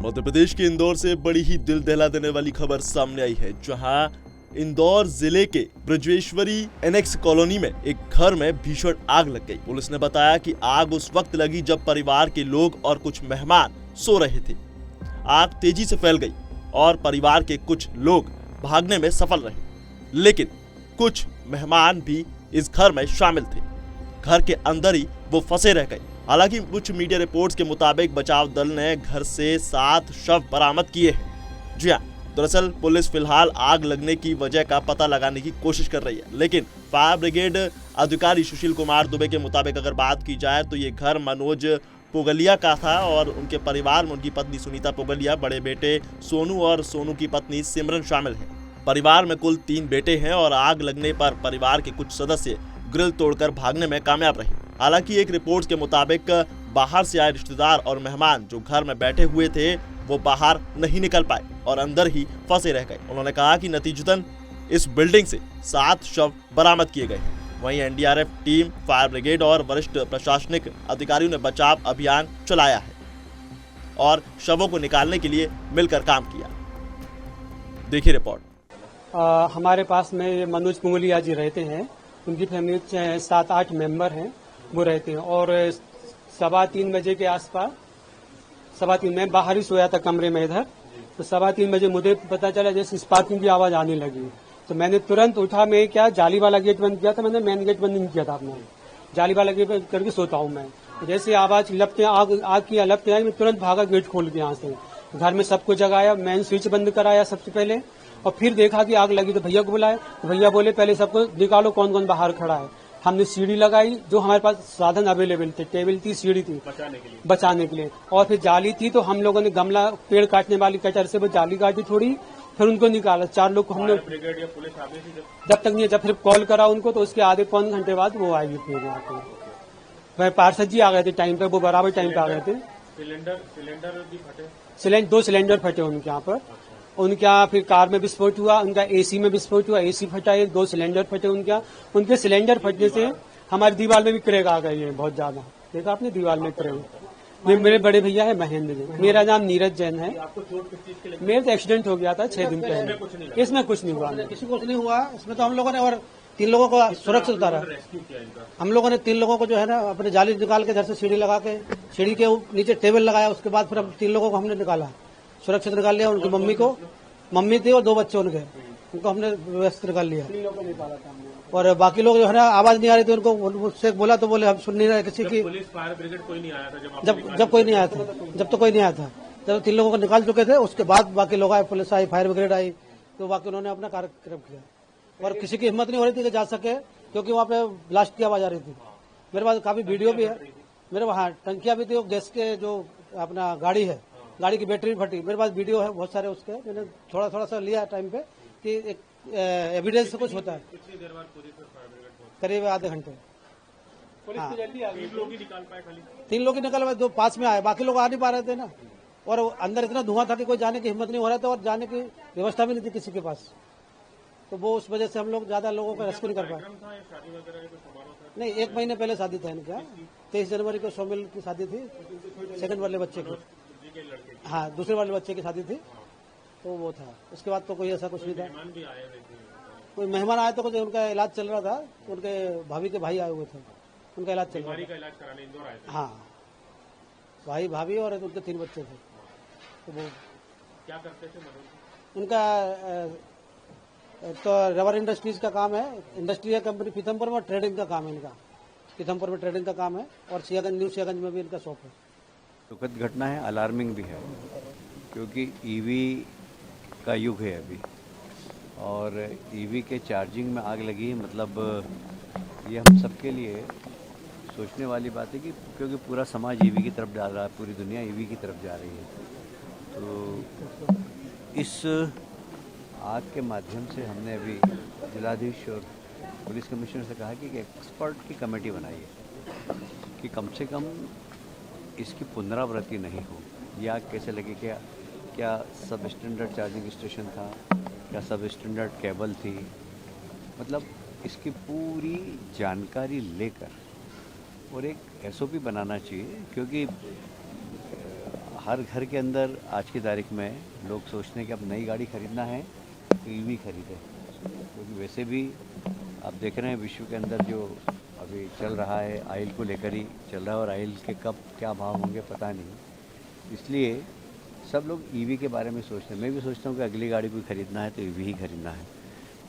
मध्य प्रदेश के इंदौर से बड़ी ही दिल दहला देने वाली खबर सामने आई है, जहां इंदौर जिले के ब्रजेश्वरी एनेक्स कॉलोनी में एक घर में भीषण आग लग गई। पुलिस ने बताया कि आग उस वक्त लगी जब परिवार के लोग और कुछ मेहमान सो रहे थे। आग तेजी से फैल गई और परिवार के कुछ लोग भागने में सफल रहे, लेकिन कुछ मेहमान भी इस घर में शामिल थे। घर के अंदर ही वो फंसे रह गए। हालांकि कुछ मीडिया रिपोर्ट्स के मुताबिक बचाव दल ने घर से 7 शव बरामद किए हैं। जी हाँ, दरअसल पुलिस फिलहाल आग लगने की वजह का पता लगाने की कोशिश कर रही है, लेकिन फायर ब्रिगेड अधिकारी सुशील कुमार दुबे के मुताबिक अगर बात की जाए तो ये घर मनोज पोगलिया का था और उनके परिवार में उनकी पत्नी सुनीता पोगलिया, बड़े बेटे सोनू और सोनू की पत्नी सिमरन शामिल है। परिवार में कुल 3 बेटे हैं और आग लगने पर परिवार के कुछ सदस्य ग्रिल तोड़कर भागने में कामयाब रहे। हालांकि एक रिपोर्ट के मुताबिक बाहर से आए रिश्तेदार और मेहमान जो घर में बैठे हुए थे वो बाहर नहीं निकल पाए और अंदर ही फंसे रह गए। उन्होंने कहा कि नतीजतन इस बिल्डिंग से 7 शव बरामद किए गए हैं। वहीं एनडीआरएफ टीम, फायर ब्रिगेड और वरिष्ठ प्रशासनिक अधिकारियों ने बचाव अभियान चलाया है और शवों को निकालने के लिए मिलकर काम किया। देखिए रिपोर्ट। हमारे पास में ये मनोज पुंगलिया जी रहते हैं। उनकी फैमिली 7-8 मेंबर हैं, वो रहते हैं। और 3:15 बजे के आसपास, 3:15 मैं बाहर ही सोया था कमरे में इधर, तो 3:15 बजे मुझे पता चला जैसे स्पार्किंग की आवाज आने लगी। तो मैंने तुरंत उठा, मैं क्या जाली वाला गेट बंद किया था, मैंने मेन गेट बंद नहीं किया था अपना, जाली वाला गेट बंद करके सोता हूँ मैं। तो जैसे आवाज लपटे आग की लपटे आई, मैं तुरंत भागा गेट खोल के यहाँ से। घर में सबको जगाया, मेन स्विच बंद कराया सबसे पहले, और फिर देखा कि आग लगी तो भैया को बुलाया। तो भैया बोले पहले सबको निकालो कौन कौन बाहर खड़ा है। हमने सीढ़ी लगाई, जो हमारे पास साधन अवेलेबल थे, टेबल थी, सीढ़ी थी बचाने के लिए, और फिर जाली थी। तो हम लोगों ने गमला, पेड़ काटने वाली कटर से वो जाली काटी थोड़ी, फिर उनको निकाला। 4 लोग को हमने, जब तक नहीं, जब फिर कॉल करा उनको तो उसके आधे पौन घंटे बाद वो आई फिर यहाँ पे। वह पार्षद जी आ गए थे टाइम पे, वो बराबर टाइम पे आ गए थे। सिलेंडर भी फटे, 2 सिलेंडर फटे उनके यहाँ पर। उनके यहाँ फिर कार में विस्फोट हुआ, उनका एसी में विस्फोट हुआ, एसी फटा है, 2 सिलेंडर फटे उनके यहाँ। उनके सिलेंडर फटने से हमारी दीवार में भी क्रैक आ गई है बहुत ज्यादा। देखा आपने दीवार में क्रैक। मेरे बड़े भैया है महेंद्र जी, मेरा नाम नीरज जैन है। मेरा तो एक्सीडेंट हो गया था 6 दिन पहले। इसमें कुछ नहीं हुआ, किसी को कुछ नहीं हुआ। इसमें तो हम लोगों ने और 3 लोगों को सुरक्षित उतारा। हम लोगों ने 3 लोगों को जो है ना अपने जाली निकाल के, घर से सीढ़ी लगा के, सीढ़ी के नीचे टेबल लगाया, उसके बाद फिर 3 लोगों को हमने निकाला, सुरक्षित निकाल लिया। उनकी मम्मी थी और 2 बच्चे उनको हमने व्यवस्थित निकाल लिया। और बाकी लोग जो है ना आवाज नहीं आ रही थी, उनको उससे बोला तो बोले हम सुन नहीं रहे किसी की। पुलिस फायर ब्रिगेड कोई नहीं आया था जब कोई नहीं आया था, जब तो कोई नहीं आया था। जब 3 लोगों को निकाल चुके थे, उसके बाद बाकी लोग आए, पुलिस आई, फायर ब्रिगेड आई, तो बाकी उन्होंने अपना कार्यक्रम किया। और किसी की हिम्मत नहीं हो रही थी कि जा सके, क्योंकि वहाँ पे ब्लास्ट की आवाज आ रही थी। मेरे पास काफी वीडियो भी है, मेरे वहाँ टंकियां भी थी, गैस के जो अपना गाड़ी है, गाड़ी की बैटरी फटी। मेरे पास वीडियो है बहुत सारे उसके, मैंने थोड़ा सा लिया टाइम पे कि एक एविडेंस से कुछ होता है। कितनी देर बाद पुलिस और फायर ब्रिगेड पहुंची? करीब आधे घंटे। पुलिस तो जल्दी आ गई। 3 लोग ही निकाल पाए खाली? 3 लोग ही निकल पाए, 2 पास में आए, बाकी लोग आ नहीं पा रहे थे ना। और अंदर इतना धुआं था कि कोई जाने की हिम्मत नहीं हो रहा था, और जाने की व्यवस्था भी नहीं थी किसी के पास। तो वो उस वजह से हम लोग ज्यादा लोगों का रेस्क्यू नहीं कर पाए। नहीं, 1 महीने पहले शादी था इनका, 23 जनवरी को सोमिल की शादी थी, सेकंड वाले बच्चे की। हाँ, दूसरे वाले बच्चे की शादी थी, तो वो था। उसके बाद तो कोई ऐसा कुछ नहीं था। कोई मेहमान आए तो कुछ, उनका इलाज चल रहा था, उनके भाभी के भाई आए हुए थे, उनका इलाज चल रहा था। इलाज कराने इंदौर आए थे? हाँ, भाई भाभी और उनके 3 बच्चे थे। तो वो क्या करते थे मनोज? उनका तो रबर इंडस्ट्रीज का काम है, इंडस्ट्रियल कंपनी पीथमपुर में ट्रेडिंग का काम है इनका। पीथमपुर में ट्रेडिंग का काम है, और न्यू सियागंज में भी इनका शॉप है। दुखद घटना है, अलार्मिंग भी है, क्योंकि ईवी का युग है अभी, और ईवी के चार्जिंग में आग लगी, मतलब ये हम सबके लिए सोचने वाली बात है कि क्योंकि पूरा समाज ईवी की तरफ जा रहा है, पूरी दुनिया ईवी की तरफ जा रही है। तो इस आग के माध्यम से हमने अभी जिलाधीश और पुलिस कमिश्नर से कहा कि एक्सपर्ट की कमेटी बनाई है कि कम से कम इसकी पुनरावृत्ति नहीं हो। ये आग कैसे लगी, क्या सब स्टैंडर्ड चार्जिंग स्टेशन था, क्या सब स्टैंडर्ड केबल थी, मतलब इसकी पूरी जानकारी लेकर और एक एसओपी बनाना चाहिए, क्योंकि हर घर के अंदर आज की तारीख में लोग सोचते हैं कि अब नई गाड़ी खरीदना है तो ईवी खरीदें, क्योंकि वैसे भी आप देख रहे हैं विश्व के अंदर जो अभी चल रहा है ऑयल को लेकर ही चल रहा है, और ऑयल के कब क्या भाव होंगे पता नहीं। इसलिए सब लोग ईवी के बारे में सोचते हैं। मैं भी सोचता हूँ कि अगली गाड़ी कोई ख़रीदना है तो ईवी ही खरीदना है,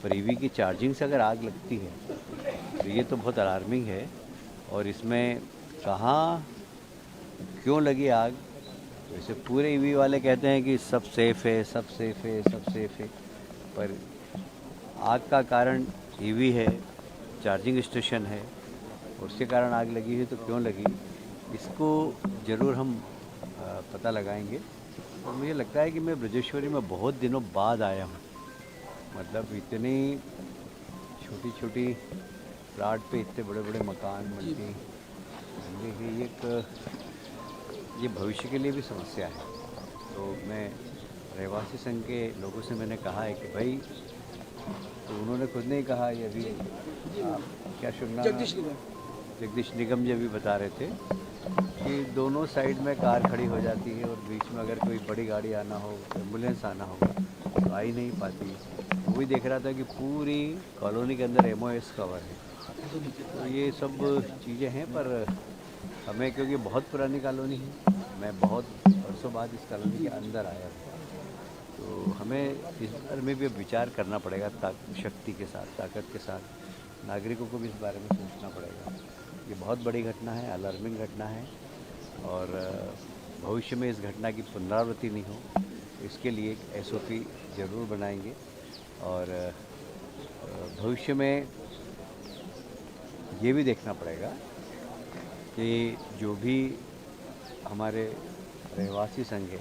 पर ईवी की चार्जिंग से अगर आग लगती है तो ये तो बहुत अलार्मिंग है। और इसमें कहाँ क्यों लगी आग, वैसे पूरे ईवी वाले कहते हैं कि सब सेफ़ है, सब सेफ़ है, सब सेफ़ है, पर आग का कारण ईवी है, चार्जिंग स्टेशन है, उसके कारण आग लगी है। तो क्यों लगी इसको ज़रूर हम पता लगाएंगे। और मुझे लगता है कि मैं ब्रजेश्वरी में बहुत दिनों बाद आया हूँ, मतलब इतनी छोटी छोटी प्लाट पे इतने बड़े बड़े मकान बनते हैं, ये भविष्य के लिए भी समस्या है। तो मैं रहवासी संघ के लोगों से मैंने कहा है कि भाई, तो उन्होंने खुद ने ही कहा, ये अभी क्या सुनना, जगदीश निगम जी भी बता रहे थे कि दोनों साइड में कार खड़ी हो जाती है और बीच में अगर कोई बड़ी गाड़ी आना हो, एम्बुलेंस आना होगा तो आ ही नहीं पाती। वही देख रहा था कि पूरी कॉलोनी के अंदर MOS कवर है। तो ये सब चीज़ें हैं, पर हमें, क्योंकि बहुत पुरानी कॉलोनी है, मैं बहुत वर्षों बाद इस कॉलोनी के अंदर आया हूँ, तो हमें इस बारे में भी विचार करना पड़ेगा, शक्ति के साथ, ताकत के साथ नागरिकों को भी इस बारे में सोचना पड़ेगा। ये बहुत बड़ी घटना है, अलार्मिंग घटना है, और भविष्य में इस घटना की पुनरावृत्ति नहीं हो इसके लिए एक SOP ज़रूर बनाएंगे। और भविष्य में ये भी देखना पड़ेगा कि जो भी हमारे रहवासी संघ है,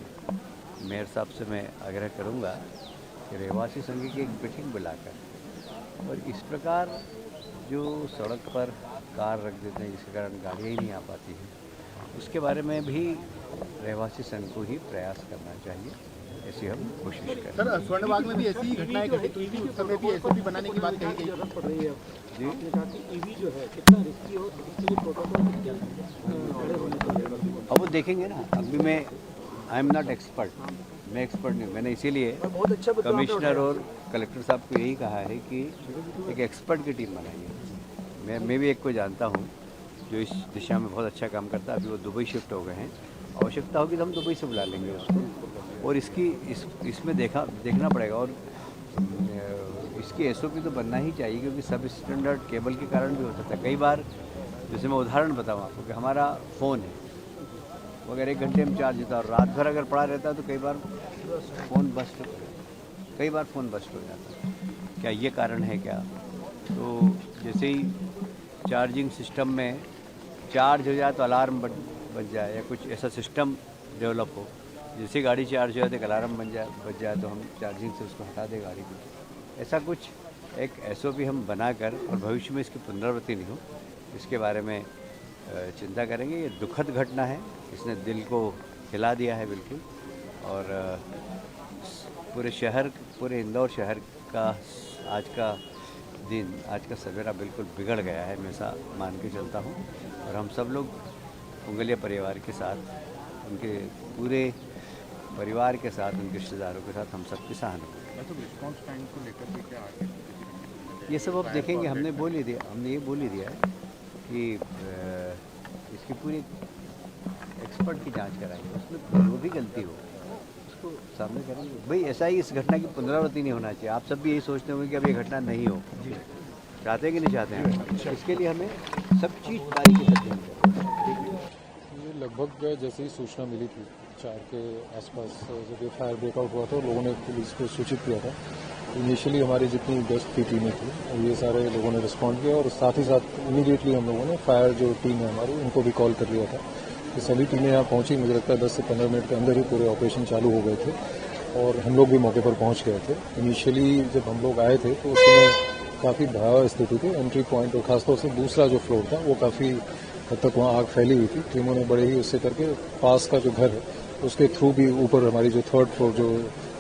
मेयर साहब से मैं आग्रह करूंगा कि रहवासी संघ की एक मीटिंग बुलाकर, और इस प्रकार जो सड़क पर कार रख देते हैं जिसके कारण गाड़ियाँ ही नहीं आ पाती हैं, उसके बारे में भी रहवासी संघ को ही प्रयास करना चाहिए, ऐसी हम कोशिश करें। सर, स्वर्णबाग में भी ऐसी ही घटनाएं घटित हुई थी, उस समय भी SOP बनाने की बात कही गई पड़ रही है जी। आपने कहा कि ईवी जो है कितना रिस्की हो, इसके लिए प्रोटोकॉल क्या है? अब वो देखेंगे ना। अभी मैं आई एम नॉट एक्सपर्ट, मैं एक्सपर्ट नहीं, मैंने इसीलिए कमिश्नर और कलेक्टर साहब को यही कहा है कि एक एक्सपर्ट की टीम बनाइए। मैं भी एक को जानता हूँ जो इस दिशा में बहुत अच्छा काम करता है, अभी वो दुबई शिफ्ट हो गए हैं। आवश्यकता होगी तो हम दुबई से बुला लेंगे उसको, और इसमें देखना पड़ेगा, और इसकी SOP तो बनना ही चाहिए, क्योंकि सब स्टैंडर्ड केबल के कारण भी हो सकता है। कई बार, जैसे मैं उदाहरण बताऊँ आपको, कि हमारा फ़ोन है, वो अगर 1 घंटे में चार्ज होता है और रात भर अगर पड़ा रहता है तो कई बार फ़ोन बस्ट हो जाता है। क्या ये कारण है क्या? तो जैसे ही चार्जिंग सिस्टम में चार्ज हो जाए तो अलार्म बज जाए, या कुछ ऐसा सिस्टम डेवलप हो, जैसे गाड़ी चार्ज हो जाए तो एक अलार्म बज जाए तो हम चार्जिंग से उसको हटा दें गाड़ी को। ऐसा कुछ एक SOP हम बनाकर, और भविष्य में इसकी पुनरावृत्ति नहीं हो इसके बारे में चिंता करेंगे। ये दुखद घटना है, इसने दिल को हिला दिया है बिल्कुल, और पूरे इंदौर शहर का आज का सवेरा बिल्कुल बिगड़ गया है, मैं ऐसा मान के चलता हूँ। और हम सब लोग उंगलिया परिवार के साथ, उनके पूरे परिवार के साथ, उनके रिश्तेदारों के साथ हम सबकी सहानुभूति। तो रिस्पॉन्स टाइम को लेकर के क्या आगे ये सब अब देखेंगे। हमने ये बोल ही दिया है कि इसकी पूरी एक्सपर्ट की जांच कराएंगे, उसमें जो भी गलती हो उसको सामने करेंगे। भाई, ऐसा ही इस घटना की पुनरावृत्ति नहीं होना चाहिए। आप सब भी यही सोचते होंगे कि अब ये घटना नहीं हो, चाहते हैं कि नहीं चाहते हैं? इसके लिए हमें सब चीज़ बारीकी से देखनी चाहिए। ये लगभग जैसे ही सूचना मिली थी 4 के आसपास, जब ये फायर ब्रेकआउट हुआ था, लोगों ने पुलिस को सूचित किया था। इनिशियली हमारी जितनी गश्त की टीमें थी, ये सारे लोगों ने रिस्पॉन्ड किया, और साथ ही साथ इमीडिएटली हम लोगों ने फायर जो टीम है हमारी, उनको भी कॉल कर लिया था। ये सभी टीमें यहाँ पहुंची, मुझे लगता है 10 से 15 मिनट के अंदर ही पूरे ऑपरेशन चालू हो गए थे, और हम लोग भी मौके पर पहुंच गए थे। इनिशियली जब हम लोग आए थे तो उस समय काफ़ी भयावह स्थिति थी। एंट्री पॉइंट और खासतौर से दूसरा जो फ्लोर था वो काफ़ी हद तक वहाँ आग फैली हुई थी। टीमों ने बड़े ही उससे करके पास का जो घर है उसके थ्रू भी ऊपर हमारी जो 3rd फ्लोर जो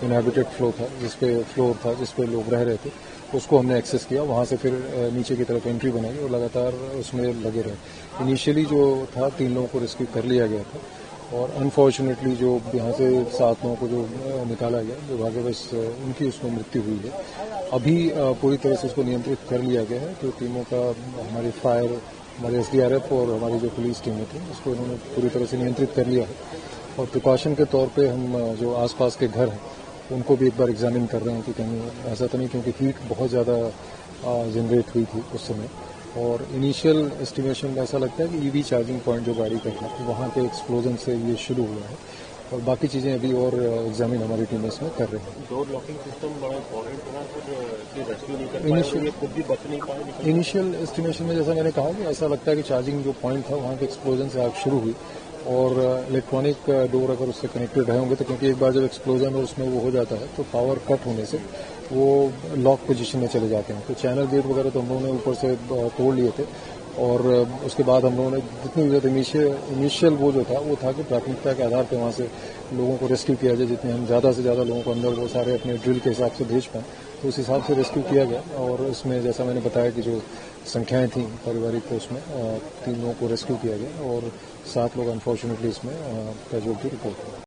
इनहैबिटेड फ्लोर था, जिस पे लोग रह रहे थे, उसको हमने एक्सेस किया। वहाँ से फिर नीचे की तरफ एंट्री बनाई और लगातार उसमें लगे रहे। इनिशियली जो था 3 लोगों को रेस्क्यू कर लिया गया था, और अनफॉर्चुनेटली जो यहाँ से 7 लोगों को जो निकाला गया, दुर्भाग्यवश उनकी उसमें मृत्यु हुई है। अभी पूरी तरह से उसको नियंत्रित कर लिया गया है। तो टीमों का हमारी फायर, हमारे SDRF और हमारी जो पुलिस टीमें थी उसको इन्होंने पूरी तरह से नियंत्रित कर लिया है। और प्रिकॉशन के तौर पे हम जो आसपास के घर हैं उनको भी एक बार एग्जामिन कर रहे हैं कि कहीं ऐसा तो नहीं, क्योंकि हीट बहुत ज़्यादा जनरेट हुई थी उस समय। और इनिशियल एस्टिमेशन में ऐसा लगता है कि EV चार्जिंग पॉइंट जो गाड़ी का था वहाँ के एक्सप्लोजन से ये शुरू हुआ है। और बाकी चीज़ें अभी और एग्जामिन हमारी टीम इसमें कर रही हैं। डोर लॉकिंग सिस्टम बड़ा इंपॉर्टेंट है ना, तो रेस्क्यू नहीं कर पाए, खुद भी बच नहीं पाए। इनिशियल एस्टिमेशन में जैसा मैंने कहा कि ऐसा लगता है कि चार्जिंग जो पॉइंट था वहाँ के एक्सप्लोजन से आग शुरू हुई। और इलेक्ट्रॉनिक डोर अगर उससे कनेक्टेड रहे होंगे तो, क्योंकि एक बार जब एक्सप्लोजन और उसमें वो हो जाता है तो पावर कट होने से वो लॉक पोजीशन में चले जाते हैं। तो चैनल गेट वगैरह तो हम लोगों ने ऊपर से तोड़ लिए थे। और उसके बाद हम लोगों ने जितनी जरूरत इनिशियल वो जो था वो था कि प्राथमिकता के आधार पर वहाँ से लोगों को रेस्क्यू किया जाए, जितने हम ज़्यादा से ज़्यादा लोगों को अंदर वो सारे अपने ड्रिल के हिसाब से भेज पाएँ। तो उस हिसाब से रेस्क्यू किया गया। और उसमें जैसा मैंने बताया कि जो संख्याएं थी पारिवारिक, तो उसमें 3 लोगों को रेस्क्यू किया गया और 7 लोग अनफॉर्चुनेटली इसमें कैजुअल्टी रिपोर्ट हुआ।